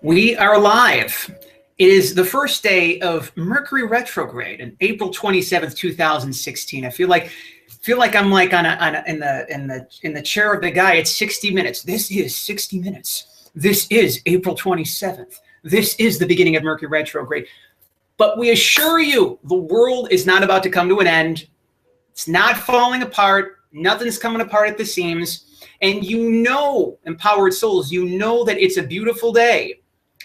We are live. It is the first day of Mercury retrograde, on April 27th, 2016. I feel like I'm like in the chair of the guy at 60 minutes. This is 60 minutes. This is April 27th. This is the beginning of Mercury retrograde. But we assure you, the world is not about to come to an end. It's not falling apart. Nothing's coming apart at the seams. And you know, empowered souls, you know that it's a beautiful day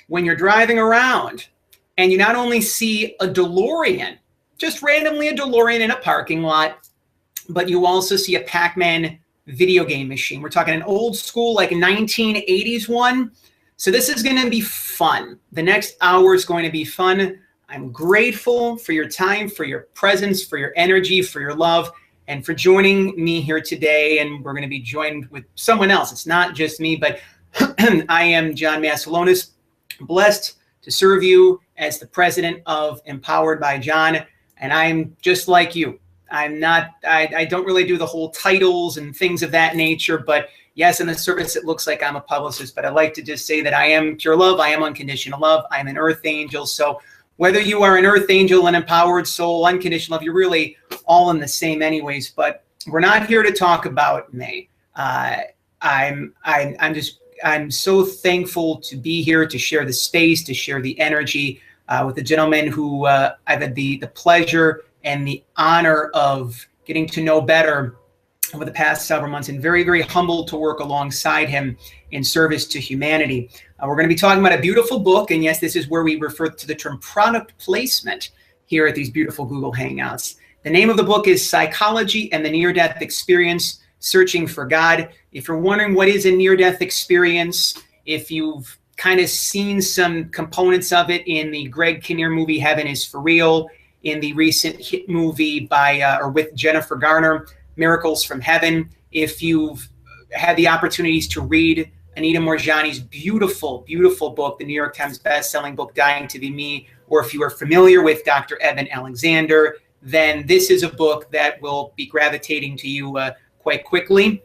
when you're driving around and you not only see a DeLorean, just randomly a DeLorean in a parking lot, but you also see a Pac-Man video game machine. We're talking an old school, like 1980s one. So this is going to be fun. The next hour is going to be fun. I'm grateful for your time, for your presence, for your energy, for your love, and for joining me here today. And we're going to be joined with someone else. It's not just me, but I am John Masalonis, blessed to serve you as the president of Empowered by John. And I'm just like you. I don't really do the whole titles and things of that nature, but yes, in the surface, it looks like I'm a publicist, but I like to just say that I am pure love. I am unconditional love. I'm an earth angel. So whether you are an earth angel, an empowered soul, unconditional love, you're really all in the same anyways, but we're not here to talk about me. I'm so thankful to be here, to share the space, to share the energy with a gentleman who I've had the pleasure and the honor of getting to know better over the past several months, and very, very humbled to work alongside him in service to humanity. We're going to be talking about a beautiful book, and yes, this is where we refer to the term product placement here at these beautiful Google Hangouts. The name of the book is Psychology and the Near-Death Experience, Searching for God. If you're wondering what is a near-death experience, if you've kind of seen some components of it in the Greg Kinnear movie Heaven is for Real, in the recent hit movie by or with Jennifer Garner, Miracles from Heaven, if you've had the opportunities to read Anita Moorjani's beautiful, beautiful book, the New York Times best-selling book, Dying to Be Me, or if you are familiar with Dr. Eben Alexander, then this is a book that will be gravitating to you quite quickly.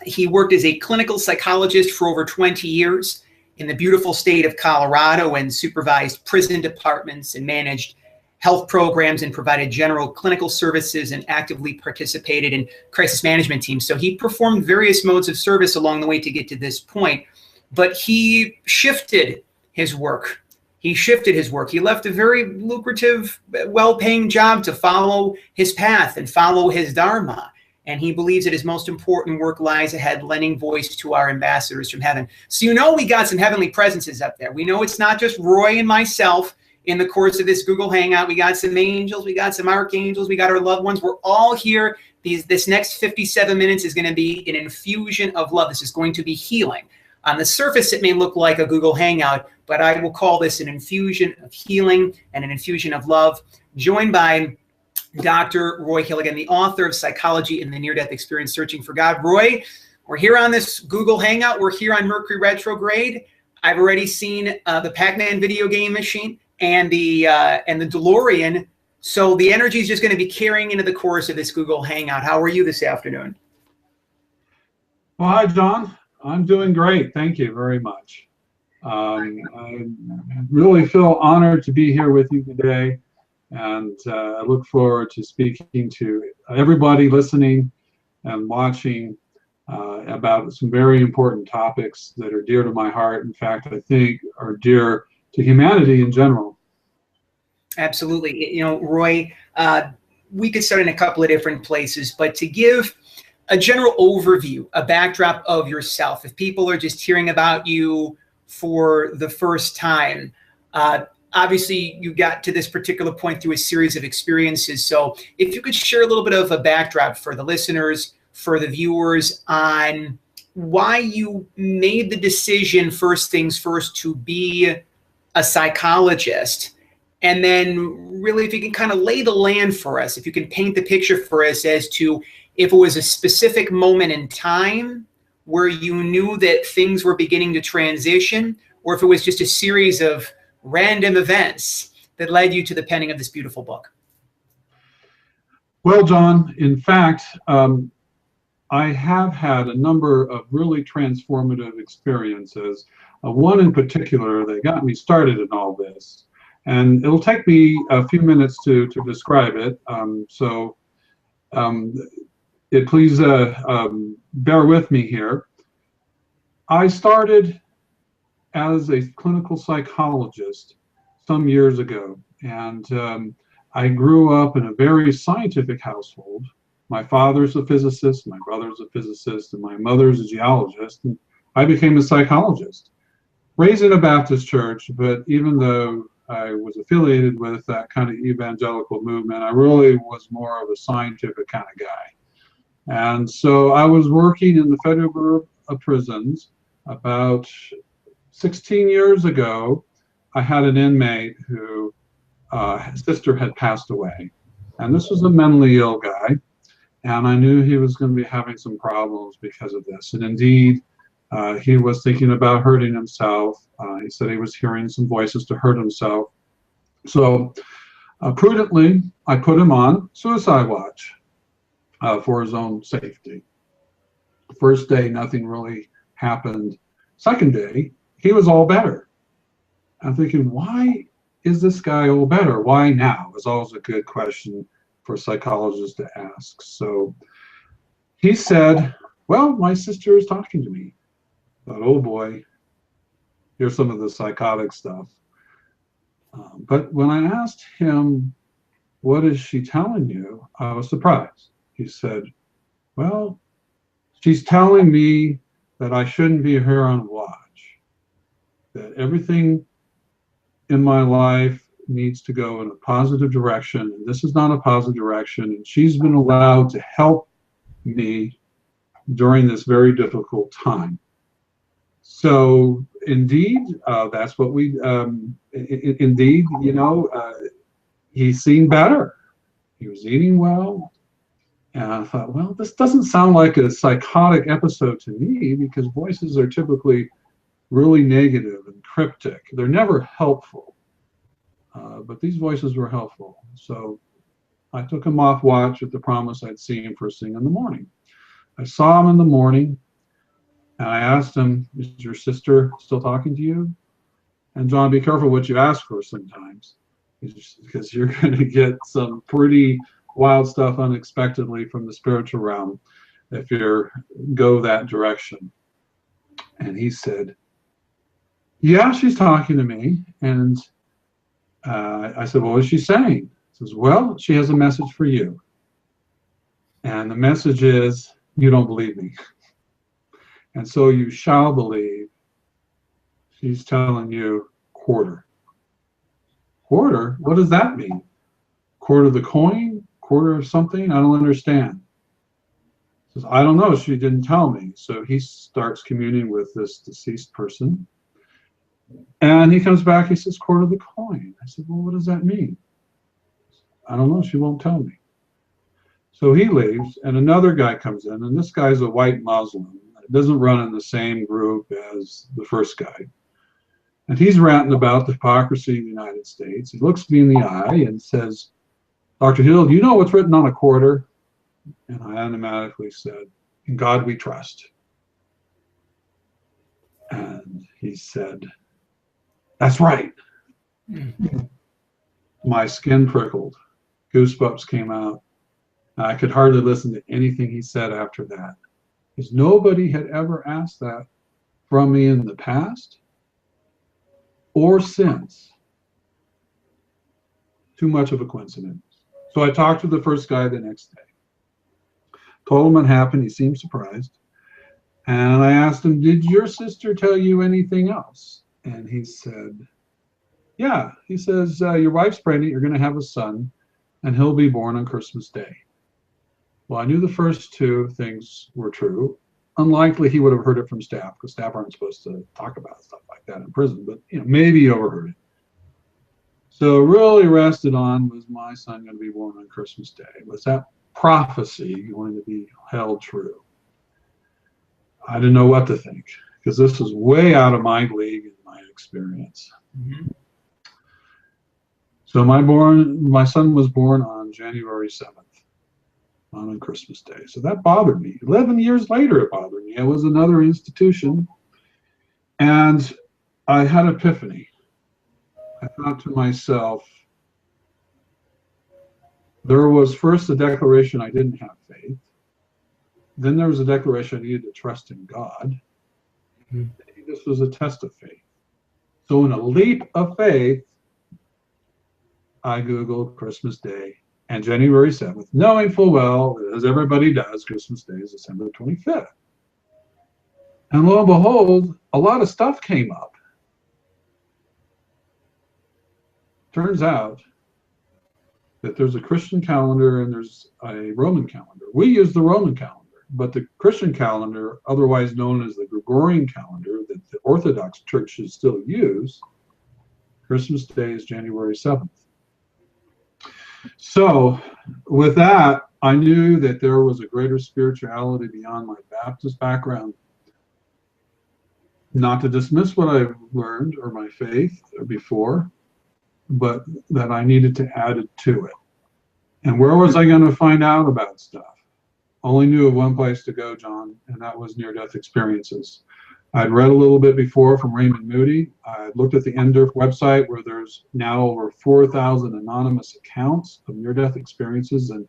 He worked as a clinical psychologist for over 20 years in the beautiful state of Colorado and supervised prison departments and managed health programs and provided general clinical services and actively participated in crisis management teams. So he performed various modes of service along the way to get to this point, but he shifted his work. He left a very lucrative, well-paying job to follow his path and follow his dharma. And he believes that his most important work lies ahead, lending voice to our ambassadors from heaven. So you know we got some heavenly presences up there. We know it's not just Roy and myself in the course of this Google Hangout. We got some angels, we got some archangels, we got our loved ones. We're all here. This next 57 minutes is going to be an infusion of love. This is going to be healing. On the surface, it may look like a Google Hangout, but I will call this an infusion of healing and an infusion of love, joined by Dr. Roy Hilligan, the author of Psychology and the Near-Death Experience, Searching for God. Roy, we're here on this Google Hangout. We're here on Mercury retrograde. I've already seen the Pac-Man video game machine and the DeLorean. So the energy is just going to be carrying into the course of this Google Hangout. How are you this afternoon? Well, hi, John. I'm doing great. Thank you very much. I really feel honored to be here with you today. And I look forward to speaking to everybody listening and watching about some very important topics that are dear to my heart. In fact, I think are dear to humanity in general. Absolutely. You know, Roy, we could start in a couple of different places, but to give a general overview, a backdrop of yourself, if people are just hearing about you for the first time, obviously, you got to this particular point through a series of experiences. So if you could share a little bit of a backdrop for the listeners, for the viewers, on why you made the decision, first things first, to be a psychologist. And then really, if you can kind of lay the land for us, if you can paint the picture for us as to if it was a specific moment in time where you knew that things were beginning to transition, or if it was just a series of random events that led you to the penning of this beautiful book. Well, John, in fact, I have had a number of really transformative experiences. One in particular that got me started in all this. And it'll take me a few minutes to describe it. Please bear with me here. I started as a clinical psychologist some years ago, and I grew up in a very scientific household. My father's a physicist, my brother's a physicist, and my mother's a geologist, and I became a psychologist. Raised in a Baptist church, but even though I was affiliated with that kind of evangelical movement, I really was more of a scientific kind of guy. And so I was working in the Federal Bureau of Prisons. About 16 years ago, I had an inmate who his sister had passed away. And this was a mentally ill guy. And I knew he was going to be having some problems because of this. And indeed, he was thinking about hurting himself. He said he was hearing some voices to hurt himself. So prudently, I put him on suicide watch for his own safety. First day, nothing really happened. Second day, he was all better. I'm thinking, why is this guy all better? Why now? Is always a good question for psychologists to ask. So he said, well, my sister is talking to me. I thought, oh boy, here's some of the psychotic stuff. But when I asked him, what is she telling you? I was surprised. He said, well, she's telling me that I shouldn't be here on watch, that everything in my life needs to go in a positive direction, and this is not a positive direction, and she's been allowed to help me during this very difficult time. So indeed, that's what we, indeed, you know, he seemed better. He was eating well. And I thought, well, this doesn't sound like a psychotic episode to me, because voices are typically really negative and cryptic. They're never helpful. But these voices were helpful. So I took him off watch with the promise I'd see him first thing in the morning. I saw him in the morning, and I asked him, is your sister still talking to you? And John, be careful what you ask for sometimes, because you're going to get some pretty wild stuff unexpectedly from the spiritual realm if you go that direction. And he said, yeah, she's talking to me. And I said, well, what is she saying? He says, well, she has a message for you. And the message is, you don't believe me. And so you shall believe. She's telling you quarter. Quarter? What does that mean? Quarter of the coin? Quarter of something? I don't understand. He says, I don't know. She didn't tell me. So he starts communing with this deceased person. And he comes back, he says, quarter of the coin. I said, well, what does that mean? I don't know. She won't tell me. So he leaves, and another guy comes in, and this guy's a white Muslim. It doesn't run in the same group as the first guy. And he's ranting about the hypocrisy of the United States. He looks me in the eye and says, Dr. Hill, do you know what's written on a quarter? And I automatically said, in God we trust. And he said, that's right. My skin prickled. Goosebumps came out. I could hardly listen to anything he said after that, because nobody had ever asked that from me in the past or since. Too much of a coincidence. So I talked to the first guy the next day. Told him what happened. He seemed surprised. And I asked him, did your sister tell you anything else? And he said, yeah. He says, your wife's pregnant. You're going to have a son, and he'll be born on Christmas Day. Well, I knew the first two things were true. Unlikely he would have heard it from staff, because staff aren't supposed to talk about stuff like that in prison, but maybe he overheard it. So really rested on, was my son going to be born on Christmas Day? Was that prophecy going to be held true? I didn't know what to think, because this is way out of my league in my experience. Mm-hmm. So my son was born on January 7th. on Christmas Day. So that bothered me. 11 years later, it bothered me. It was another institution. And I had an epiphany. I thought to myself, there was first a declaration I didn't have faith. Then there was a declaration I needed to trust in God. Mm-hmm. This was a test of faith. So in a leap of faith, I Googled Christmas Day and January 7th, knowing full well, as everybody does, Christmas Day is December 25th. And lo and behold, a lot of stuff came up. Turns out that there's a Christian calendar and there's a Roman calendar. We use the Roman calendar, but the Christian calendar, otherwise known as the Gregorian calendar that the Orthodox churches still use, Christmas Day is January 7th. So with that, I knew that there was a greater spirituality beyond my Baptist background. Not to dismiss what I've learned or my faith before, but that I needed to add it to it. And where was I going to find out about stuff? Only knew of one place to go, John, and that was near-death experiences. I'd read a little bit before from Raymond Moody. I looked at the NDERF website where there's now over 4,000 anonymous accounts of near-death experiences. And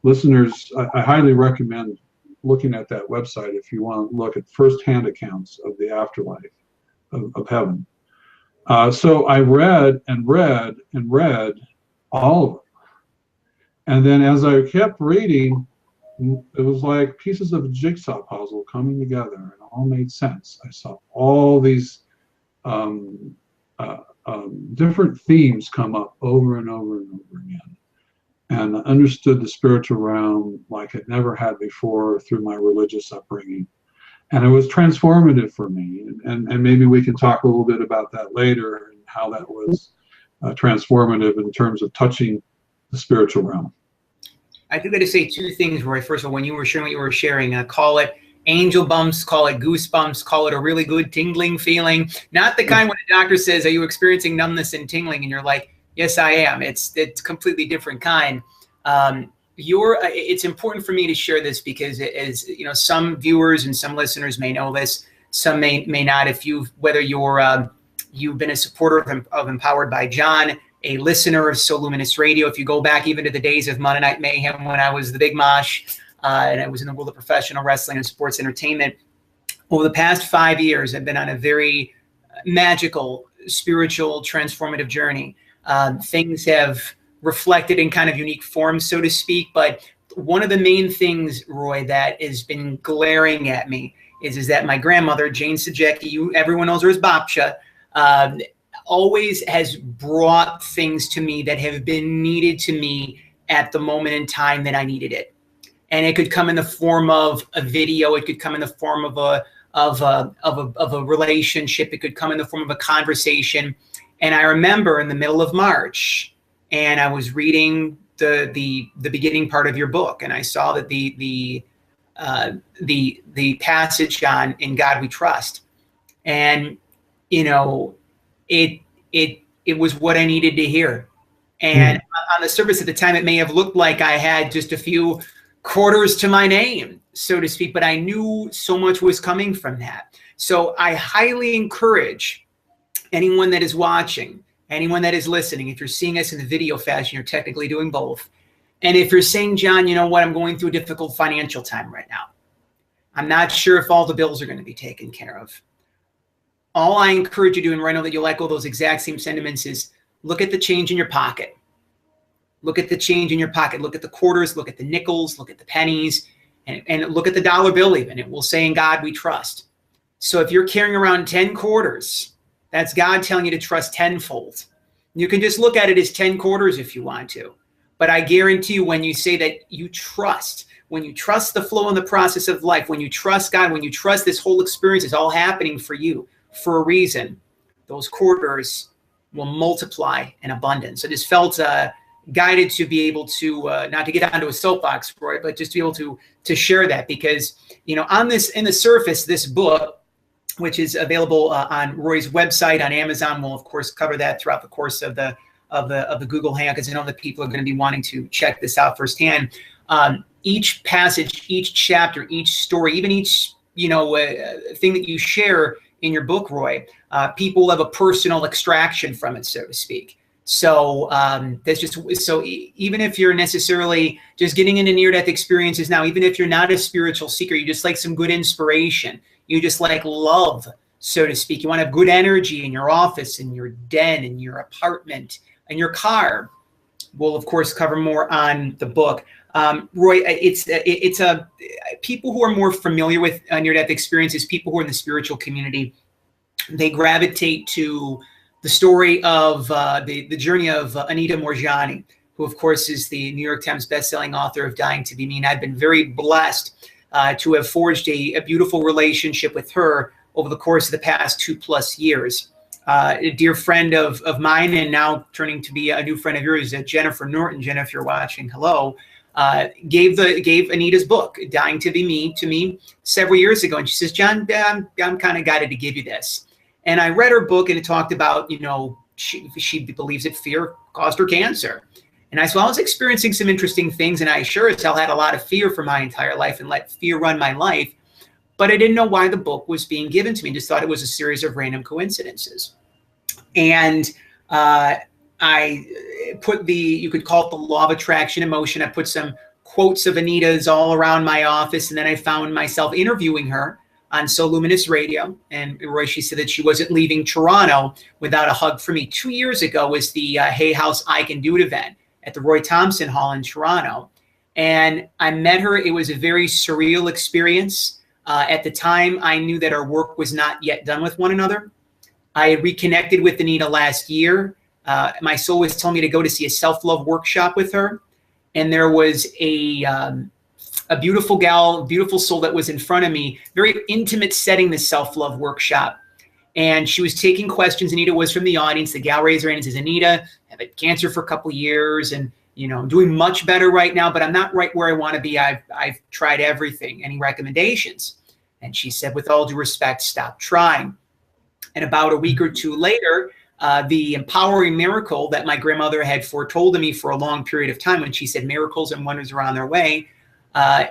listeners, I highly recommend looking at that website if you want to look at first-hand accounts of the afterlife, of heaven. So I read and read and read all of them. And then as I kept reading, it was like pieces of a jigsaw puzzle coming together, and it all made sense. I saw all these different themes come up over and over and over again, and I understood the spiritual realm like I'd never had before through my religious upbringing. And it was transformative for me, and maybe we can talk a little bit about that later and how that was transformative in terms of touching the spiritual realm. I do got to say two things, Roy. First of all, when you were sharing what you were sharing, call it angel bumps, call it goosebumps, call it a really good tingling feeling. Not the kind when a doctor says, "Are you experiencing numbness and tingling?" And you're like, "Yes, I am." It's completely different kind. It's important for me to share this because, as you know, some viewers and some listeners may know this, some may not. If you've been a supporter of Empowered by John, a listener of So Luminous Radio, if you go back even to the days of Monday Night Mayhem when I was the Big Mosh and I was in the world of professional wrestling and sports entertainment, over the past 5 years, I've been on a very magical, spiritual, transformative journey. Things have reflected in kind of unique forms, so to speak. But one of the main things, Roy, that has been glaring at me is that my grandmother, Jane Sajecki, everyone knows her as Babcha, always has brought things to me that have been needed to me at the moment in time that I needed it. And it could come in the form of a video. It could come in the form of a relationship. It could come in the form of a conversation. And I remember in the middle of March, and I was reading the beginning part of your book, and I saw that the passage on "In God We Trust," and you know, it was what I needed to hear. And on the surface at the time, it may have looked like I had just a few quarters to my name, so to speak, but I knew so much was coming from that. So I highly encourage anyone that is watching, anyone that is listening, if you're seeing us in the video fashion, you're technically doing both. And if you're saying, John, you know what, I'm going through a difficult financial time right now. I'm not sure if all the bills are going to be taken care of. All I encourage you to do, and right now that you'll echo those exact same sentiments, is look at the change in your pocket. Look at the change in your pocket. Look at the quarters, look at the nickels, look at the pennies, and look at the dollar bill even. It will say, "In God we trust." So if you're carrying around 10 quarters, that's God telling you to trust tenfold. You can just look at it as 10 quarters if you want to. But I guarantee you, when you say that you trust, when you trust the flow and the process of life, when you trust God, when you trust this whole experience is all happening for you for a reason, those quarters will multiply in abundance. I just felt guided to be able to, not to get onto a soapbox, Roy, but just to be able to share that, because, you know, on this, in the surface, this book, which is available on Roy's website, on Amazon, we'll of course cover that throughout the course of the Google Hangout, because I know that people are going to be wanting to check this out firsthand. Each passage, each chapter, each story, even each thing that you share in your book, Roy, people have a personal extraction from it, so to speak. So that's just so. Even if you're necessarily just getting into near-death experiences now, even if you're not a spiritual seeker, you just like some good inspiration. You just like love, so to speak. You want to have good energy in your office, in your den, in your apartment, in your car. We'll of course cover more on the book. Roy, it's people who are more familiar with near-death experiences, people who are in the spiritual community, they gravitate to the story of the journey of Anita Moorjani, who of course is the New York Times bestselling author of Dying to Be Me. And I've been very blessed to have forged a beautiful relationship with her over the course of the past 2+ years. A dear friend of mine, and now turning to be a new friend of yours, Jennifer Norton. Jenna, if you're watching, hello. Gave Anita's book, Dying to Be Me, to me several years ago. And she says, John, I'm kind of guided to give you this. And I read her book, and it talked about, she believes that fear caused her cancer. And I said, well, I was experiencing some interesting things, and I sure as hell had a lot of fear for my entire life and let fear run my life. But I didn't know why the book was being given to me. Just thought it was a series of random coincidences. And I put you could call it the law of attraction in motion. I put some quotes of Anita's all around my office, and then I found myself interviewing her on So Luminous Radio. And Roy, she said that she wasn't leaving Toronto without a hug from me. 2 years ago was the Hey House I Can Do It event at the Roy Thompson Hall in Toronto. And I met her. It was a very surreal experience. At the time, I knew that our work was not yet done with one another. I reconnected with Anita last year. My soul was telling me to go to see a self-love workshop with her. And there was a beautiful gal, beautiful soul that was in front of me, very intimate setting, the self-love workshop. And she was taking questions. Anita was from the audience. The gal raised her hand and says, Anita, I've had cancer for a couple of years, and I'm doing much better right now, but I'm not right where I want to be. I've tried everything. Any recommendations? And she said, with all due respect, stop trying. And about a week or two later, the empowering miracle that my grandmother had foretold to me for a long period of time, when she said miracles and wonders are on their way,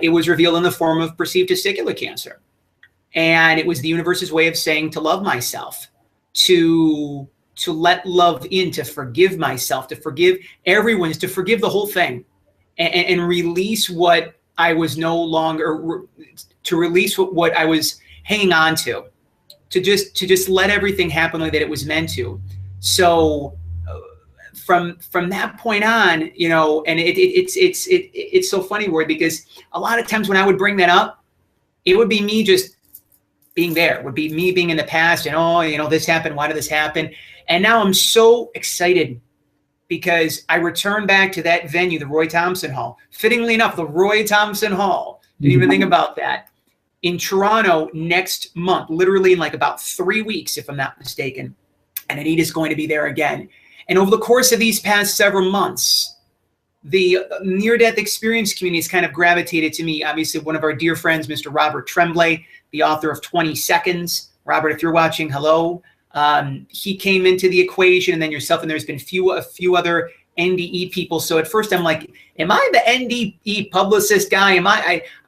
it was revealed in the form of perceived testicular cancer. And it was the universe's way of saying to love myself, to let love in, to forgive myself, to forgive everyone, to forgive the whole thing, and release what I was no longer, to release what I was hanging on to just let everything happen the way that it was meant to. So from that point on, and it's so funny, Roy, because a lot of times when I would bring that up, it would be me just being there, would be me being in the past, and this happened, why did this happen? And now I'm so excited because I returned back to that venue, the Roy Thompson Hall. Fittingly enough, the Roy Thompson Hall. Didn't even think about that. In Toronto next month, literally in like about 3 weeks, if I'm not mistaken. And Anita's going to be there again. And over the course of these past several months, the near-death experience community has kind of gravitated to me. Obviously, one of our dear friends, Mr. Robert Tremblay, the author of 20 Seconds. Robert, if you're watching, hello. He came into the equation, and then yourself, and there's been a few other NDE people. So at first I'm like, am I the NDE publicist guy?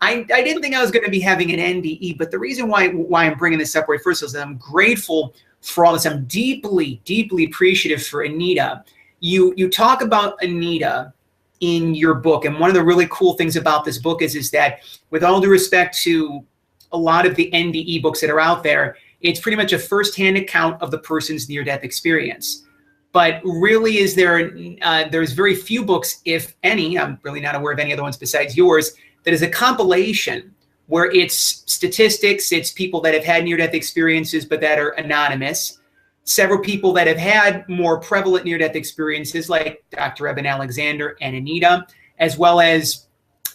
I didn't think I was going to be having an NDE, but the reason why I'm bringing this up right first is that I'm grateful for all this. I'm deeply, deeply appreciative for Anita. You talk about Anita in your book, and one of the really cool things about this book is that, with all due respect to a lot of the NDE books that are out there, it's pretty much a firsthand account of the person's near-death experience. But really, there's very few books, if any, I'm really not aware of any other ones besides yours, that is a compilation where it's statistics, it's people that have had near-death experiences but that are anonymous, several people that have had more prevalent near-death experiences like Dr. Eben Alexander and Anita, as well as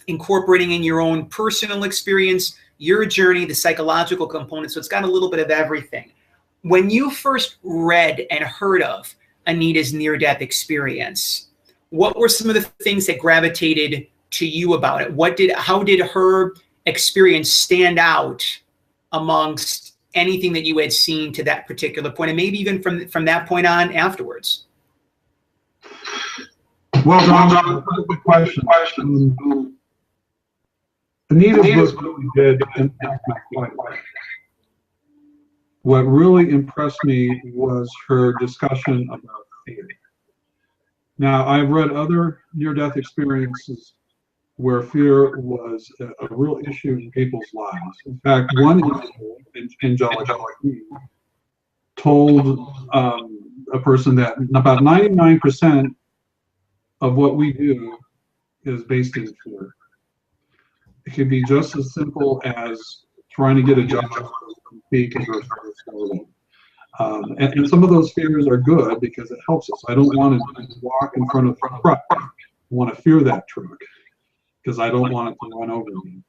incorporating in your own personal experience, your journey, the psychological component. So it's got a little bit of everything. When you first read and heard of Anita's near-death experience, what were some of the things that gravitated to you about it? How did her experience stand out amongst anything that you had seen to that particular point, and maybe even from that point on afterwards? Well, John, good question. Anita's book really did impact my life. What really impressed me was her discussion about fear. Now, I've read other near-death experiences where fear was a real issue in people's lives. In fact, one individual, Angelica, told a person that about 99% of what we do is based in fear. It can be just as simple as trying to get a job because we're afraid of and some of those fears are good because it helps us. I don't want to walk in front of a truck. I want to fear that truck because I don't want it to run over me.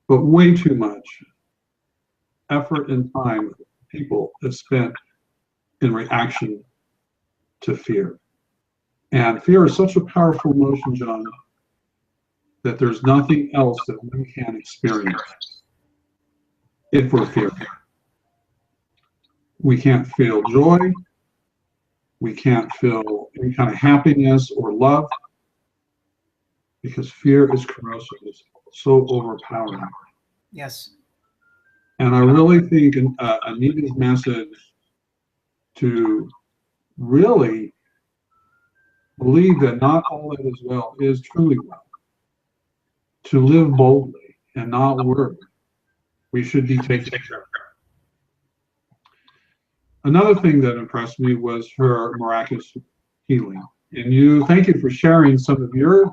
But way too much effort and time people have spent in reaction to fear. And fear is such a powerful emotion, John, that there's nothing else that we can experience if we're fearful. We can't feel joy. We can't feel any kind of happiness or love because fear is corrosive. It's so overpowering. Yes. And I really think Anita's message to really believe that not all that is well is truly well. To live boldly and not worry. We should be taken care of. Another thing that impressed me was her miraculous healing. And thank you for sharing some of your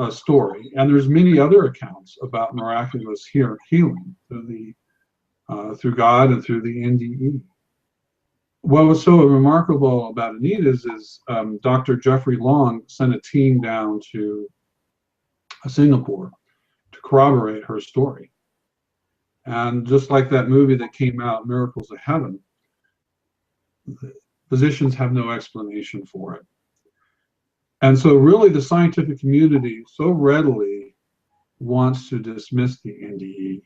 story. And there's many other accounts about miraculous healing through God and through the NDE. What was so remarkable about Anita's is Dr. Jeffrey Long sent a team down to Singapore to corroborate her story. And just like that movie that came out, Miracles of Heaven, physicians have no explanation for it. And so really the scientific community so readily wants to dismiss the NDE,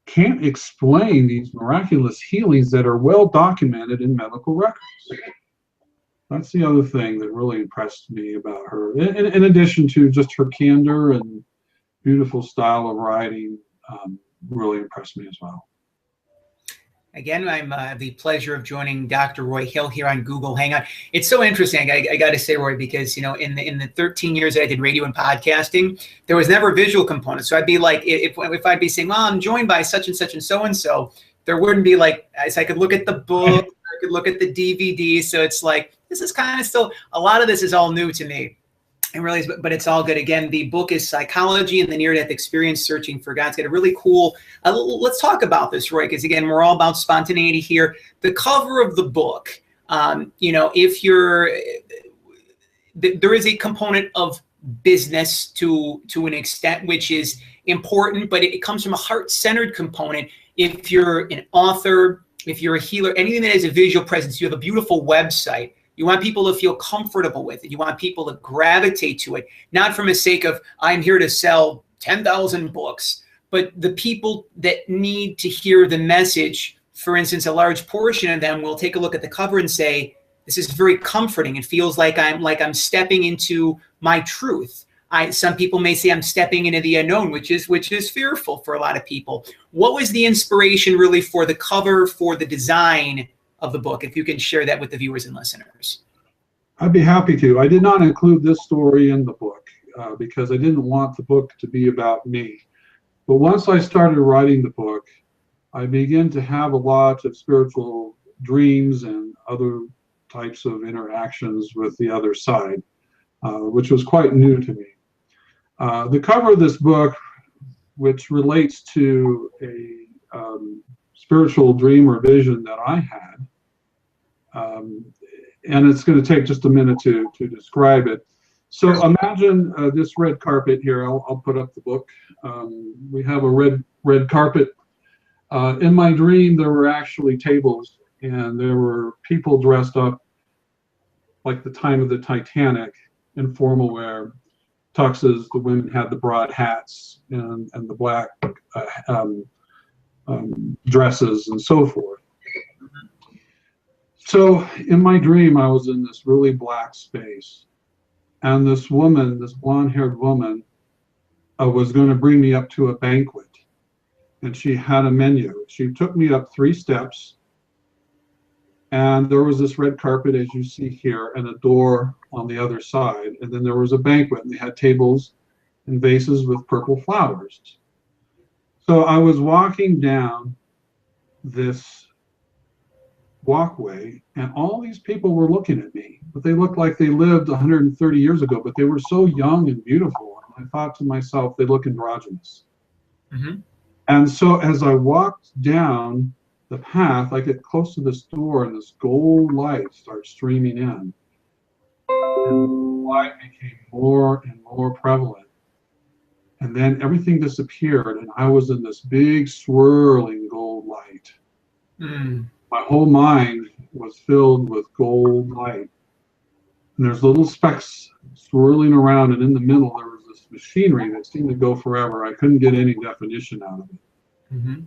can't explain these miraculous healings that are well documented in medical records. That's the other thing that really impressed me about her, in addition to just her candor and beautiful style of writing, really impressed me as well. Again, I'm the pleasure of joining Dr. Roy Hill here on Google Hangout. It's so interesting, I got to say, Roy, because in the 13 years that I did radio and podcasting, there was never a visual component. So I'd be like, if I'd be saying, well, I'm joined by such and such and so, there wouldn't be like, I could look at the book, I could look at the DVD. So it's like, this is kind of still, a lot of this is all new to me. And really, but it's all good. Again, the book is Psychology and the Near-Death Experience, Searching for God. It's got a really cool, let's talk about this, Roy, because again, we're all about spontaneity here. The cover of the book, if there is a component of business to an extent, which is important, but it comes from a heart-centered component. If you're an author, if you're a healer, anything that has a visual presence, you have a beautiful website. You want people to feel comfortable with it. You want people to gravitate to it, not from a sake of, I'm here to sell 10,000 books, but the people that need to hear the message. For instance, a large portion of them will take a look at the cover and say, this is very comforting. It feels like I'm stepping into my truth. Some people may say I'm stepping into the unknown, which is fearful for a lot of people. What was the inspiration really for the cover, for the design of the book, if you can share that with the viewers and listeners? I'd be happy to. I did not include this story in the book because I didn't want the book to be about me. But once I started writing the book, I began to have a lot of spiritual dreams and other types of interactions with the other side, which was quite new to me. The cover of this book, which relates to a spiritual dream or vision that I had, and it's going to take just a minute to describe it. So imagine this red carpet here. I'll put up the book. We have a red carpet. In my dream, there were actually tables, and there were people dressed up like the time of the Titanic in formal wear, tuxes. The women had the broad hats and the black dresses and so forth. So in my dream, I was in this really black space, and this woman, this blonde-haired woman, was going to bring me up to a banquet. And she had a menu. She took me up 3 steps. And there was this red carpet, as you see here, and a door on the other side. And then there was a banquet, and they had tables and vases with purple flowers. So I was walking down this walkway, and all these people were looking at me, but they looked like they lived 130 years ago, but they were so young and beautiful. And I thought to myself, they look androgynous. Mm-hmm. And so as I walked down the path, I get close to this door, and this gold light starts streaming in. And the light became more and more prevalent. And then everything disappeared, and I was in this big swirling gold light. Mm. My whole mind was filled with gold light. And there's little specks swirling around, and in the middle there was this machinery that seemed to go forever. I couldn't get any definition out of it. Mm-hmm.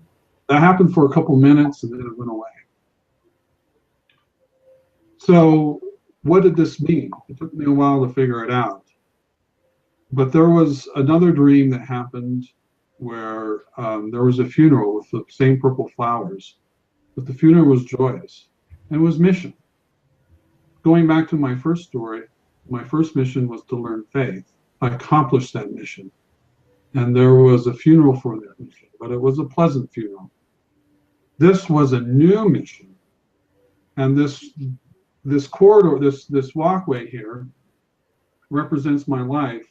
That happened for a couple minutes, and then it went away. So what did this mean? It took me a while to figure it out. But there was another dream that happened where there was a funeral with the same purple flowers, but the funeral was joyous, and it was mission. Going back to my first story, my first mission was to learn faith. I accomplished that mission, and there was a funeral for that mission, but it was a pleasant funeral. This was a new mission, and this corridor, this walkway here represents my life,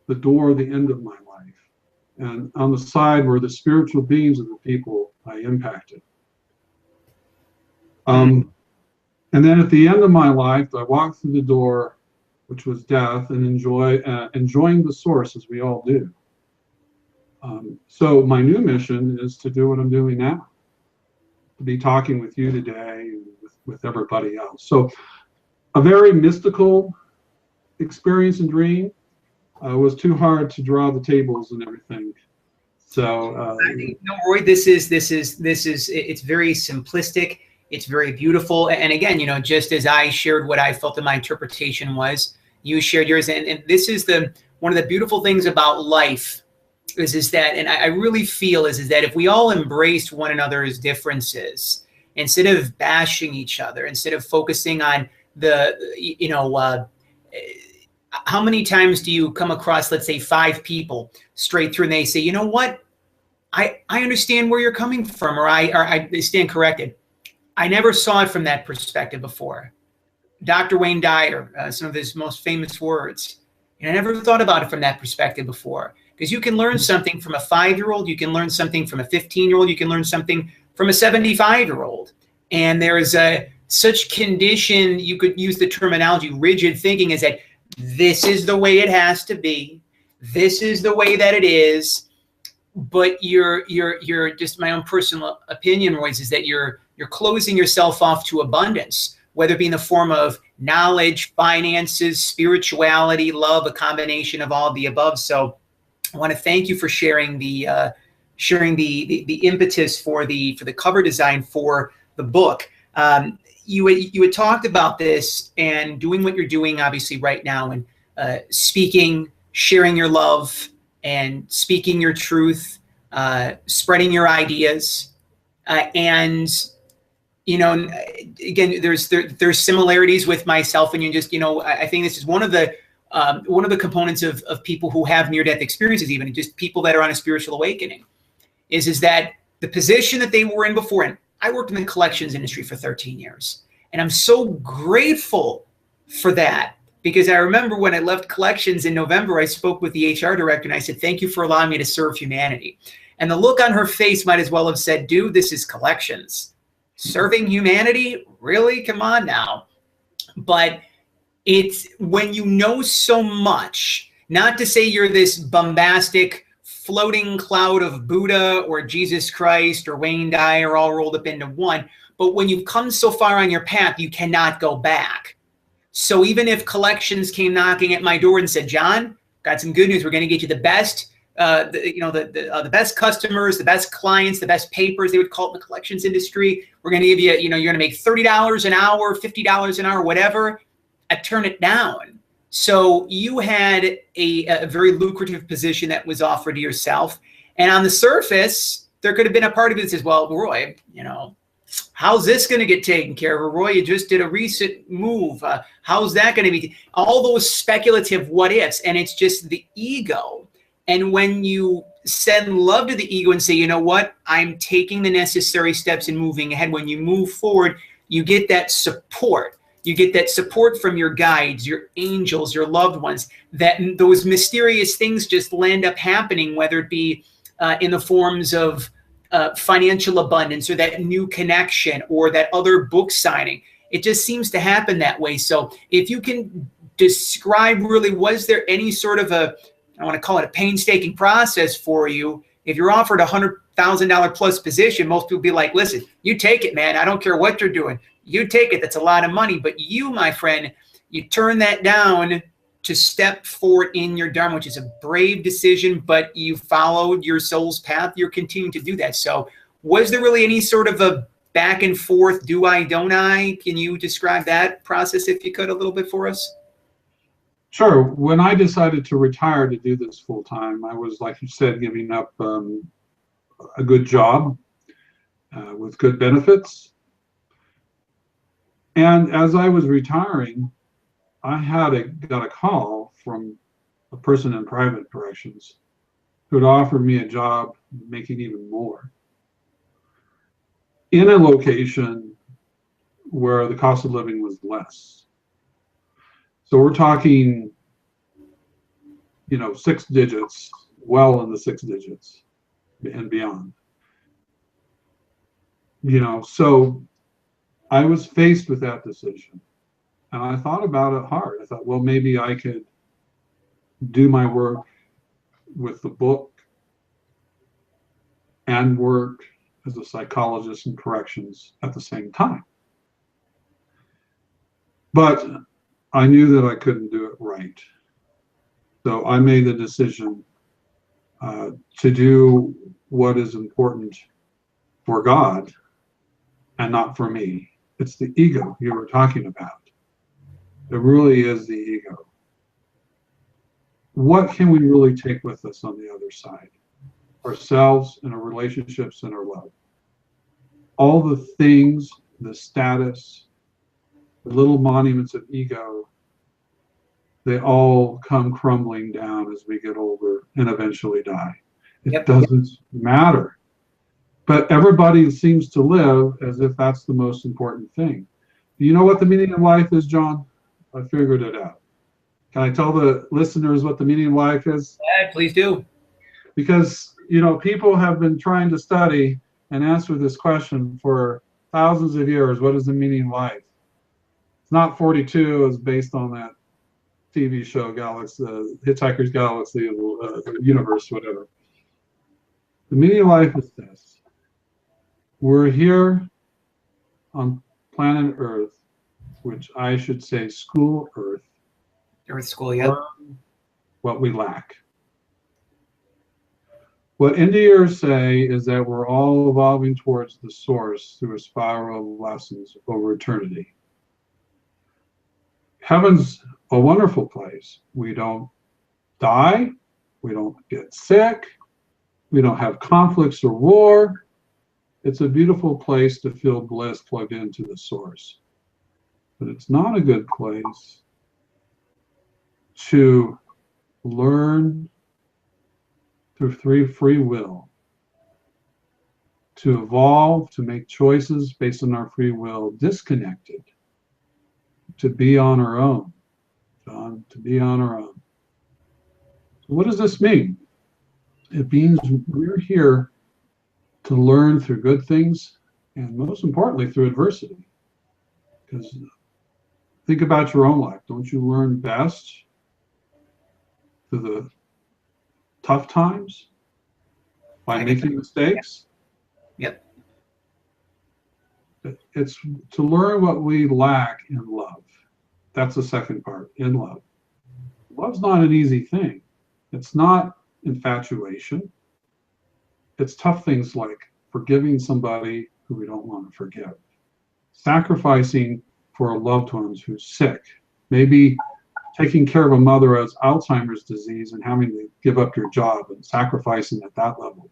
the door, the end of my life. And on the side were the spiritual beings of the people I impacted. And then at the end of my life, I walked through the door, which was death, and enjoying the source, as we all do. So my new mission is to do what I'm doing now, to be talking with you today and with everybody else. So a very mystical experience and dream. Was too hard to draw the tables and everything. So no, Roy, this is it's very simplistic. It's very beautiful. And again, just as I shared what I felt that my interpretation was, you shared yours. And this is one of the beautiful things about life is that, and I really feel is that if we all embraced one another's differences, instead of bashing each other, instead of focusing on how many times do you come across, let's say, 5 people straight through, and they say, you know what, I understand where you're coming from, or I stand corrected. I never saw it from that perspective before. Dr. Wayne Dyer, some of his most famous words, I never thought about it from that perspective before. Because you can learn something from a 5-year-old, you can learn something from a 15-year-old, you can learn something from a 75-year-old. And there is such condition, you could use the terminology, rigid thinking, is that this is the way it has to be. This is the way that it is. But you're just, my own personal opinion, Royce, is that you're closing yourself off to abundance, whether it be in the form of knowledge, finances, spirituality, love, a combination of all of the above. So I want to thank you for sharing the impetus for the cover design for the book. You had talked about this and doing what you're doing, obviously, right now, and speaking, sharing your love, and speaking your truth, spreading your ideas, and again, there's similarities with myself, and I think this is one of the components of people who have near-death experiences, even just people that are on a spiritual awakening, is that the position that they were in before. And I worked in the collections industry for 13 years, and I'm so grateful for that, because I remember when I left collections in November, I spoke with the HR director and I said, thank you for allowing me to serve humanity. And the look on her face might as well have said, dude, this is collections. Serving humanity? Really? Come on now. But it's when you know so much, not to say you're this bombastic floating cloud of Buddha or Jesus Christ or Wayne Dyer all rolled up into one. But when you've come so far on your path, you cannot go back. So even if collections came knocking at my door and said, John, got some good news. We're going to get you the best, the best customers, the best clients, the best papers, they would call it in the collections industry. We're going to give you, you're going to make $30 an hour, $50 an hour, whatever. I turn it down, So you had a very lucrative position that was offered to yourself. And on the surface, there could have been a part of it that says, well, Roy, how's this going to get taken care of? Roy, you just did a recent move. How's that going to be? All those speculative what ifs. And it's just the ego. And when you send love to the ego and say, you know what, I'm taking the necessary steps and moving ahead. When you move forward, you get that support. You get that support from your guides, your angels, your loved ones, that those mysterious things just land up happening, whether it be in the forms of financial abundance or that new connection or that other book signing. It just seems to happen that way. So if you can describe really, was there any sort of I want to call it a painstaking process for you? If you're offered $100,000 plus position, most people be like, listen, you take it, man. I don't care what you're doing. You take it. That's a lot of money. But you, my friend, you turn that down to step forward in your Dharma, which is a brave decision, but you followed your soul's path. You're continuing to do that. So was there really any sort of a back and forth, do I, don't I? Can you describe that process, if you could, a little bit for us? Sure. When I decided to retire to do this full time, I was, like you said, giving up a good job with good benefits. And as I was retiring, I got a call from a person in private corrections who had offered me a job making even more in a location where the cost of living was less. So we're talking, 6 digits, well in the 6 digits and beyond. So I was faced with that decision. And I thought about it hard. I thought, well, maybe I could do my work with the book and work as a psychologist in corrections at the same time. But I knew that I couldn't do it right. So I made the decision to do what is important for God and not for me. It's the ego you were talking about. It really is the ego. What can we really take with us on the other side? Ourselves and our relationships and our love. All the things, the status, the little monuments of ego, they all come crumbling down as we get older and eventually die. It doesn't matter. But everybody seems to live as if that's the most important thing. Do you know what the meaning of life is, John? I figured it out. Can I tell the listeners what the meaning of life is? Yeah, please do. Because, people have been trying to study and answer this question for thousands of years. What is the meaning of life? It's not 42 as based on that TV show, Galaxy, Hitchhiker's Galaxy, Universe, whatever. The meaning of life is this. We're here on planet Earth, which I should say school Earth. Earth school, yeah. What we lack. What Indians say is that we're all evolving towards the source through a spiral of lessons over eternity. Heaven's a wonderful place. We don't die. We don't get sick. We don't have conflicts or war. It's a beautiful place to feel bliss plugged into the source. But it's not a good place to learn through free will, to evolve, to make choices based on our free will, disconnected, to be on our own, John, to be on our own. So what does this mean? It means we're here to learn through good things and most importantly through adversity. Because think about your own life. Don't you learn best through the tough times by making mistakes? Yep. It's to learn what we lack in love. That's the second part, in love. Love's not an easy thing. It's not infatuation. It's tough things like forgiving somebody who we don't want to forgive. Sacrificing for a loved one who's sick. Maybe taking care of a mother who has Alzheimer's disease and having to give up your job and sacrificing at that level.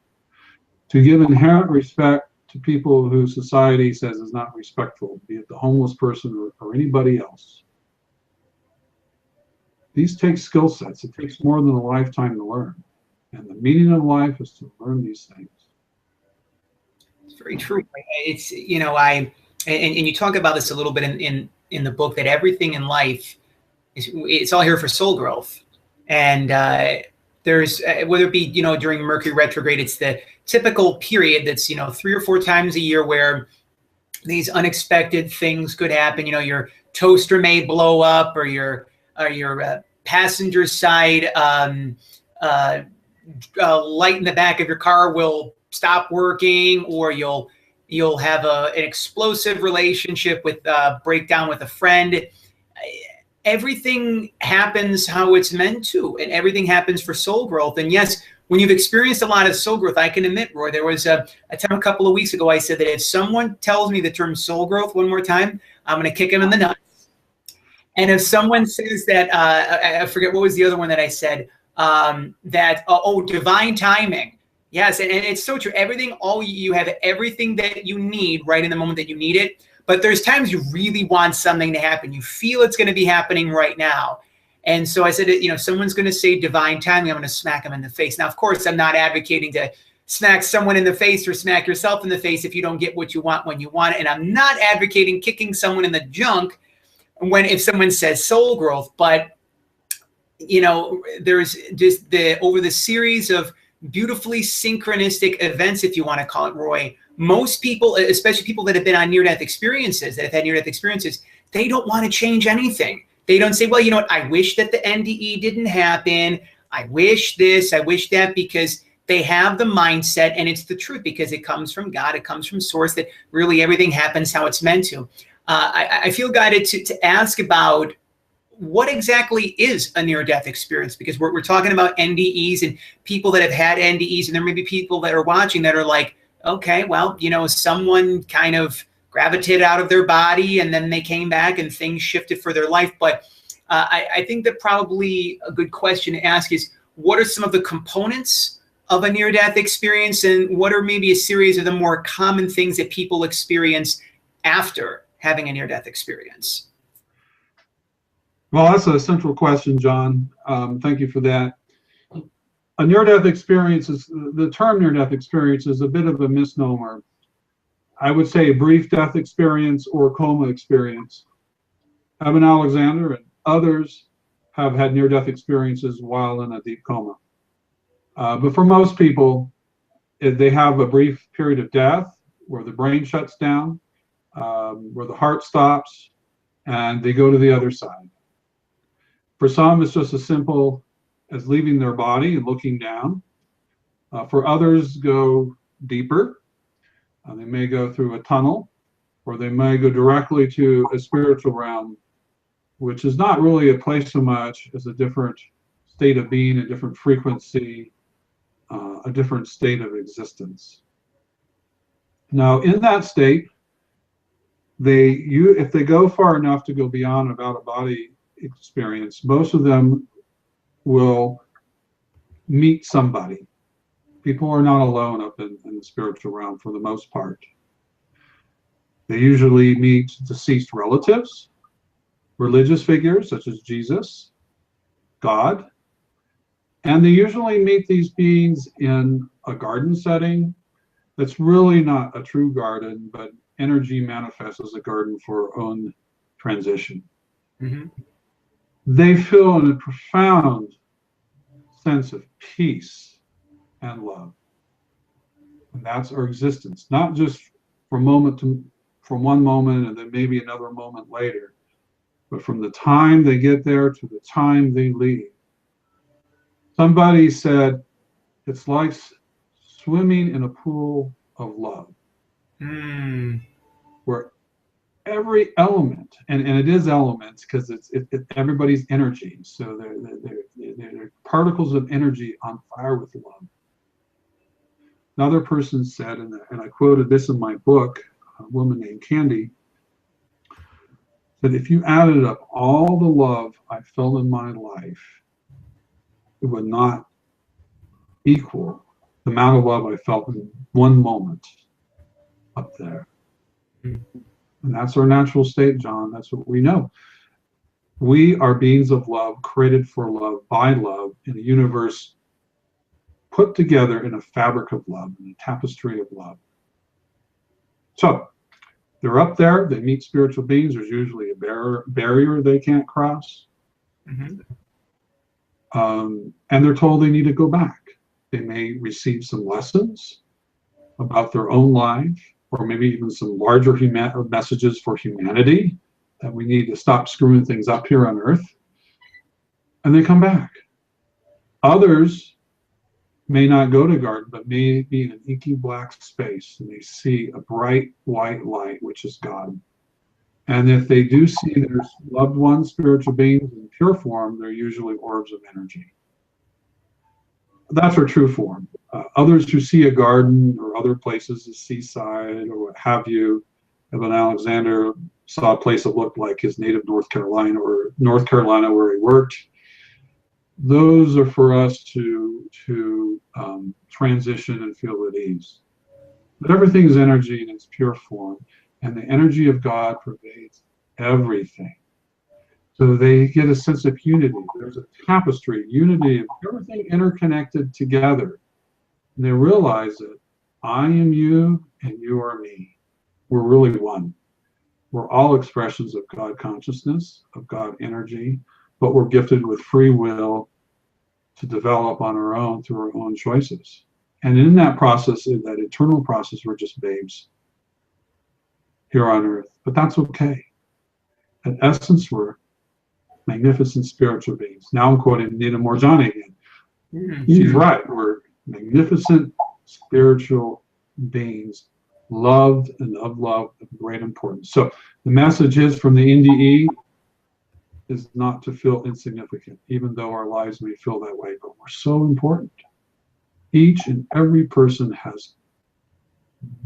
To give inherent respect to people who society says is not respectful, be it the homeless person or anybody else. These take skill sets. It takes more than a lifetime to learn. And the meaning of life is to learn these things. It's very true. It's, you know, and you talk about this a little bit in the book, that everything in life it's all here for soul growth. And there's, whether it be, you know, during Mercury retrograde, it's the typical period that's, you know, 3 or 4 times a year where these unexpected things could happen. You know, your toaster may blow up, or your passenger side light in the back of your car will stop working, or you'll have an explosive relationship with breakdown with a friend. Everything happens how it's meant to, and everything happens for soul growth. And yes, when you've experienced a lot of soul growth, I can admit, Roy, there was a time a couple of weeks ago, I said that if someone tells me the term soul growth one more time, I'm going to kick him in the nuts. And if someone says that, I forget what was the other one that I said, divine timing. Yes, and it's so true. You have everything that you need right in the moment that you need it. But there's times you really want something to happen. You feel it's going to be happening right now. And so I said, you know, if someone's going to say divine timing, I'm going to smack them in the face. Now, of course, I'm not advocating to smack someone in the face or smack yourself in the face if you don't get what you want when you want it. And I'm not advocating kicking someone in the junk if someone says soul growth. But, you know, there's just over the series of beautifully synchronistic events, if you want to call it, Roy, most people, especially people that have been on near-death experiences, they don't want to change anything. They don't say, well, you know what, I wish that the NDE didn't happen. I wish this, I wish that, because they have the mindset, and it's the truth, because it comes from God, it comes from source, that really everything happens how it's meant to. I feel guided to ask about what exactly is a near-death experience, because we're talking about NDEs and people that have had NDEs, and there may be people that are watching that are like, okay, well, you know, someone kind of gravitated out of their body and then they came back and things shifted for their life. But I think that probably a good question to ask is, what are some of the components of a near-death experience, and what are maybe a series of the more common things that people experience after having a near-death experience? Well, that's a central question, John. Thank you for that. A near-death experience the term near-death experience is a bit of a misnomer. I would say a brief death experience or coma experience. Evan Alexander and others have had near-death experiences while in a deep coma. But for most people, they have a brief period of death where the brain shuts down, where the heart stops, and they go to the other side. For some, it's just as simple as leaving their body and looking down. For others, go deeper. They may go through a tunnel, or they may go directly to a spiritual realm, which is not really a place so much as a different state of being, a different frequency, a different state of existence. Now, in that state, if they go far enough to go beyond an out-of-body experience, most of them will meet somebody. People are not alone up in the spiritual realm for the most part. They usually meet deceased relatives, religious figures such as Jesus, God, and they usually meet these beings in a garden setting that's really not a true garden, but energy manifests as a garden for our own transition. Mm-hmm. They feel a profound sense of peace and love. And that's our existence, not just from one moment and then maybe another moment later, but from the time they get there to the time they leave. Somebody said it's like swimming in a pool of love, where every element, and it is elements because it's everybody's energy, so they're particles of energy on fire with love. Another person said, and I quoted this in my book, A Woman Named Candy, that if you added up all the love I felt in my life, it would not equal the amount of love I felt in one moment up there. And that's our natural state, John. That's what we know. We are beings of love, created for love, by love, in a universe put together in a fabric of love, in a tapestry of love. So they're up there, they meet spiritual beings. There's usually a barrier they can't cross. And they're told they need to go back. They may receive some lessons about their own life, or maybe even some larger messages for humanity, that we need to stop screwing things up here on Earth. And they come back. Others may not go to garden, but may be in an inky black space, and they see a bright white light, which is God. And if they do see their loved ones, spiritual beings in pure form, they're usually orbs of energy. That's our true form. Others who see a garden or other places, a seaside or what have you, Evan Alexander saw a place that looked like his native North Carolina, or North Carolina where he worked. Those are for us to transition and feel at ease. But everything is energy in its pure form, and the energy of God pervades everything. So they get a sense of unity. There's a tapestry, unity of everything interconnected together. And they realize that I am you and you are me. We're really one. We're all expressions of God consciousness, of God energy, but we're gifted with free will to develop on our own through our own choices. And in that process, in that eternal process, we're just babes here on Earth. But that's okay. In essence, we're magnificent spiritual beings. Now I'm quoting Nina Morjani again. She's right. We're magnificent spiritual beings, loved and of love of great importance. So the message is from the NDE is not to feel insignificant, even though our lives may feel that way, but we're so important. Each and every person has